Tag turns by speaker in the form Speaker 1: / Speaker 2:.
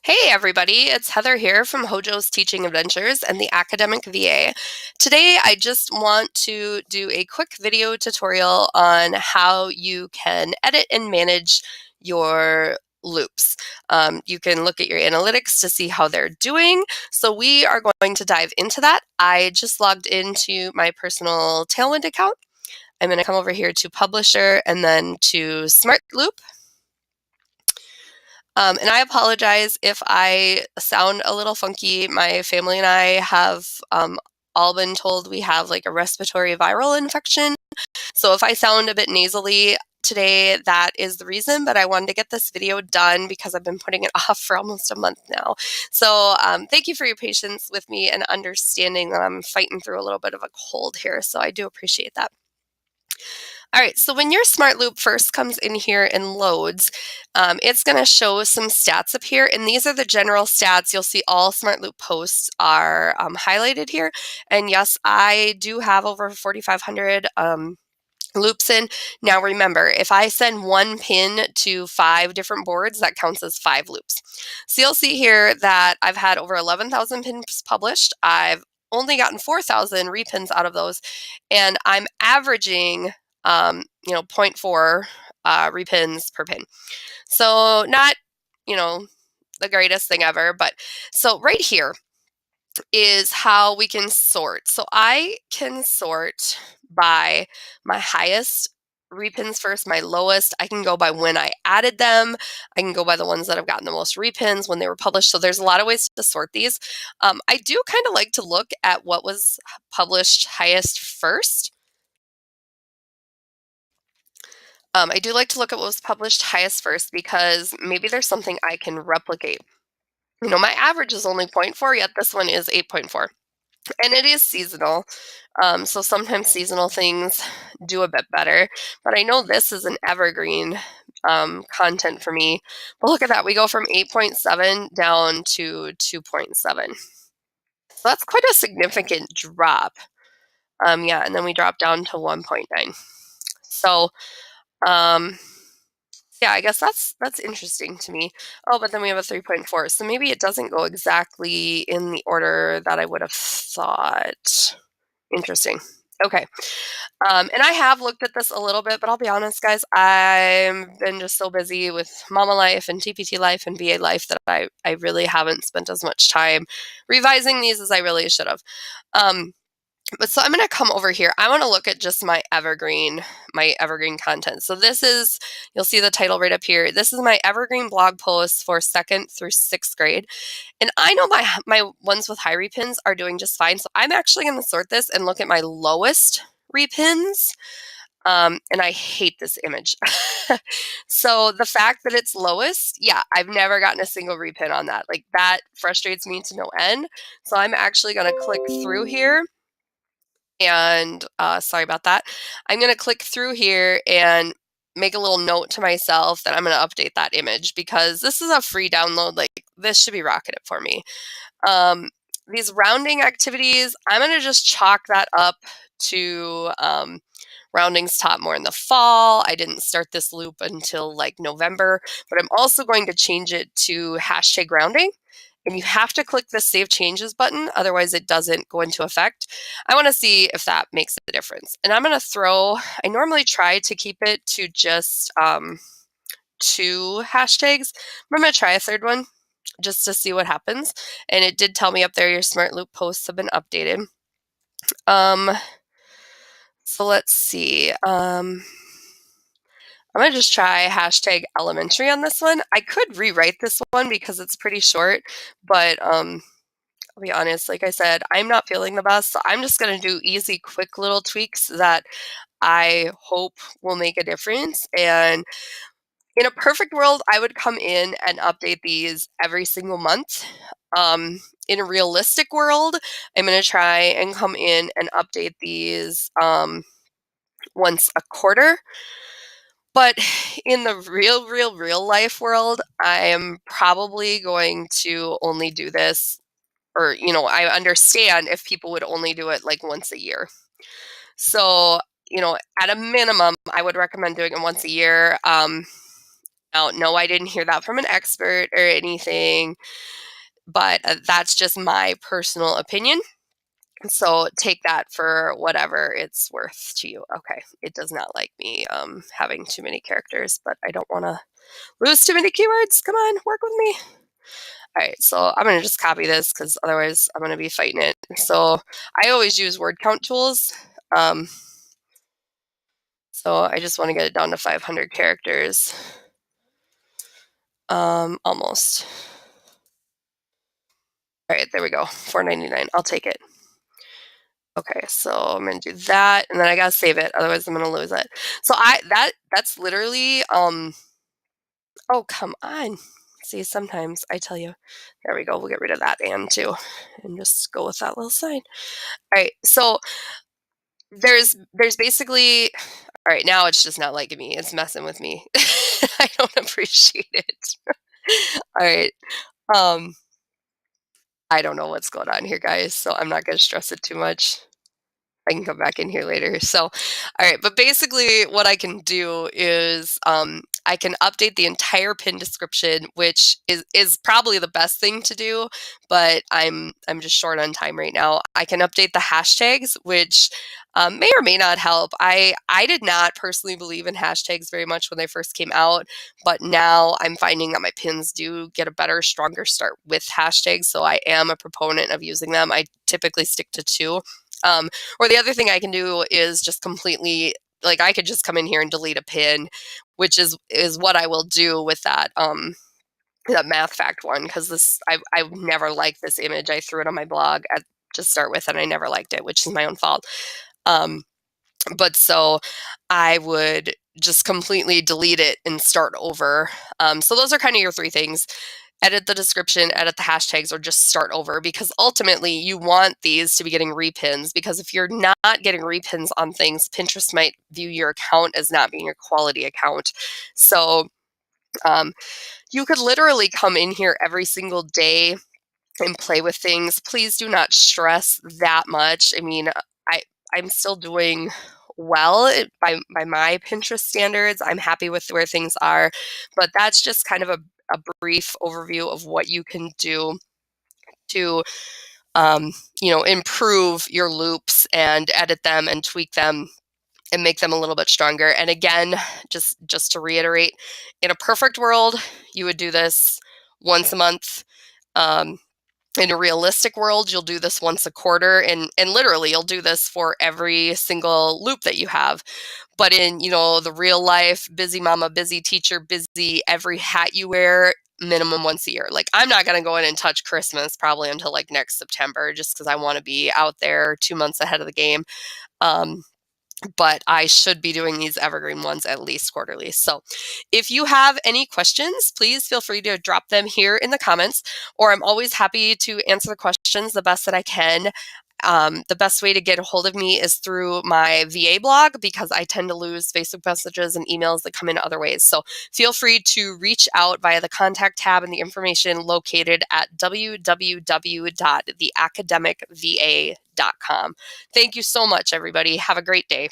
Speaker 1: Hey everybody, it's Heather here from Hojo's Teaching Adventures and the Academic VA. Today I just want to do a quick video tutorial on how you can edit and manage your loops. You can look at your analytics to see how they're doing. So we are going to dive into that. I just logged into my personal Tailwind account. I'm going to come over here to Publisher and then to Smart Loop. And I apologize if I sound a little funky. My family and I have all been told we have like a respiratory viral infection. So if I sound a bit nasally today, that is the reason. But I wanted to get this video done because I've been putting it off for almost a month now. So thank you for your patience with me and understanding that I'm fighting through a little bit of a cold here. So I do appreciate that. All right, so when your smart loop first comes in here and loads, it's going to show some stats up here, and these are the general stats. You'll see all smart loop posts are highlighted here, and yes, I do have over 4,500 loops in. Now remember, if I send one pin to 5 different boards, that counts as 5 loops. So you'll see here that I've had over 11,000 pins published. I've only gotten 4,000 repins out of those, and I'm averaging 0.4 repins per pin. So not, the greatest thing ever, but so right here is how we can sort. So I can sort by my highest repins first, my lowest. I can go by when I added them. I can go by the ones that have gotten the most repins when they were published. So there's a lot of ways to sort these. I do kind of like to look at what was published highest first. I do like to look at what was published highest first because maybe there's something I can replicate. My average is only 0.4, yet this one is 8.4. And it is seasonal. So sometimes seasonal things do a bit better. But I know this is an evergreen content for me. But look at that. We go from 8.7 down to 2.7. So that's quite a significant drop. Yeah, and then we drop down to 1.9. So yeah, I guess that's interesting to me. Oh, but then we have a 3.4. So maybe it doesn't go exactly in the order that I would have thought. Interesting. Okay. And I have looked at this a little bit, but I'll be honest, guys, I've been just so busy with mama life and TPT life and VA life that I really haven't spent as much time revising these as I really should have. But so I'm going to come over here. I want to look at just my evergreen content. So this is, you'll see the title right up here. This is my evergreen blog posts for 2nd through 6th grade. And I know my ones with high repins are doing just fine. So I'm actually going to sort this and look at my lowest repins. And I hate this image. So the fact that it's lowest, yeah, I've never gotten a single repin on that. Like that frustrates me to no end. So I'm actually going to click through here. And sorry about that. I'm going to click through here and make a little note to myself that I'm going to update that image because this is a free download. Like this should be rocking it for me. These rounding activities, I'm going to just chalk that up to roundings taught more in the fall. I didn't start this loop until like November, but I'm also going to change it to hashtag rounding. And you have to click the Save Changes button, otherwise it doesn't go into effect. I want to see if that makes a difference. And I'm going to I normally try to keep it to just 2 hashtags. I'm going to try a 3rd one just to see what happens. And it did tell me up there your Smart Loop posts have been updated. So let's see. I'm going to just try hashtag elementary on this one. I could rewrite this one because it's pretty short, but I'll be honest, like I said, I'm not feeling the best. So I'm just going to do easy, quick little tweaks that I hope will make a difference. And in a perfect world, I would come in and update these every single month. In a realistic world, I'm going to try and come in and update these once a quarter. But in the real life world, I am probably going to only do this, or, I understand if people would only do it like once a year. So, at a minimum, I would recommend doing it once a year. Now, no, I didn't hear that from an expert or anything, but that's just my personal opinion. So take that for whatever it's worth to you. Okay, it does not like me having too many characters, but I don't want to lose too many keywords. Come on, work with me. All right, so I'm going to just copy this because otherwise I'm going to be fighting it. So I always use word count tools. Um, so I just want to get it down to 500 characters. Almost. All right, there we go. $4.99. I'll take it. Okay, so I'm gonna do that, and then I gotta save it, otherwise I'm gonna lose it. So that's literally oh, come on. See, sometimes I tell you. There we go. We'll get rid of that and too, and just go with that little sign. All right, so there's basically all right, now it's just not liking me. It's messing with me. I don't appreciate it. All right. Um, I don't know what's going on here, guys, so I'm not gonna stress it too much. I can come back in here later. So, all right, but basically what I can do is I can update the entire pin description, which is probably the best thing to do, but I'm just short on time right now. I can update the hashtags, which may or may not help. I did not personally believe in hashtags very much when they first came out, but now I'm finding that my pins do get a better, stronger start with hashtags, so I am a proponent of using them. I typically stick to 2. Or the other thing I can do is just completely like I could just come in here and delete a pin, which is what I will do with that math fact one because this I never liked this image. I threw it on my blog to start with, and I never liked it, which is my own fault. Um, but so I would just completely delete it and start over. So those are kind of your 3 things. Edit the description, edit the hashtags, or just start over because ultimately you want these to be getting repins because if you're not getting repins on things, Pinterest might view your account as not being your quality account. So you could literally come in here every single day and play with things. Please do not stress that much. I mean, I I'm still doing well by my Pinterest standards. I'm happy with where things are, but that's just kind of a brief overview of what you can do to improve your loops and edit them and tweak them and make them a little bit stronger. And again, just to reiterate, in a perfect world, you would do this once a month. Um, in a realistic world, you'll do this once a quarter, and literally you'll do this for every single loop that you have. But in, the real life, busy mama, busy teacher, busy every hat you wear, minimum once a year. Like I'm not going to go in and touch Christmas probably until like next September, just because I want to be out there 2 months ahead of the game. Um, but I should be doing these evergreen ones at least quarterly. So if you have any questions, please feel free to drop them here in the comments, or I'm always happy to answer the questions the best that I can. The best way to get a hold of me is through my VA blog because I tend to lose Facebook messages and emails that come in other ways. So feel free to reach out via the contact tab and the information located at www.theacademicva.com. Thank you so much, everybody. Have a great day.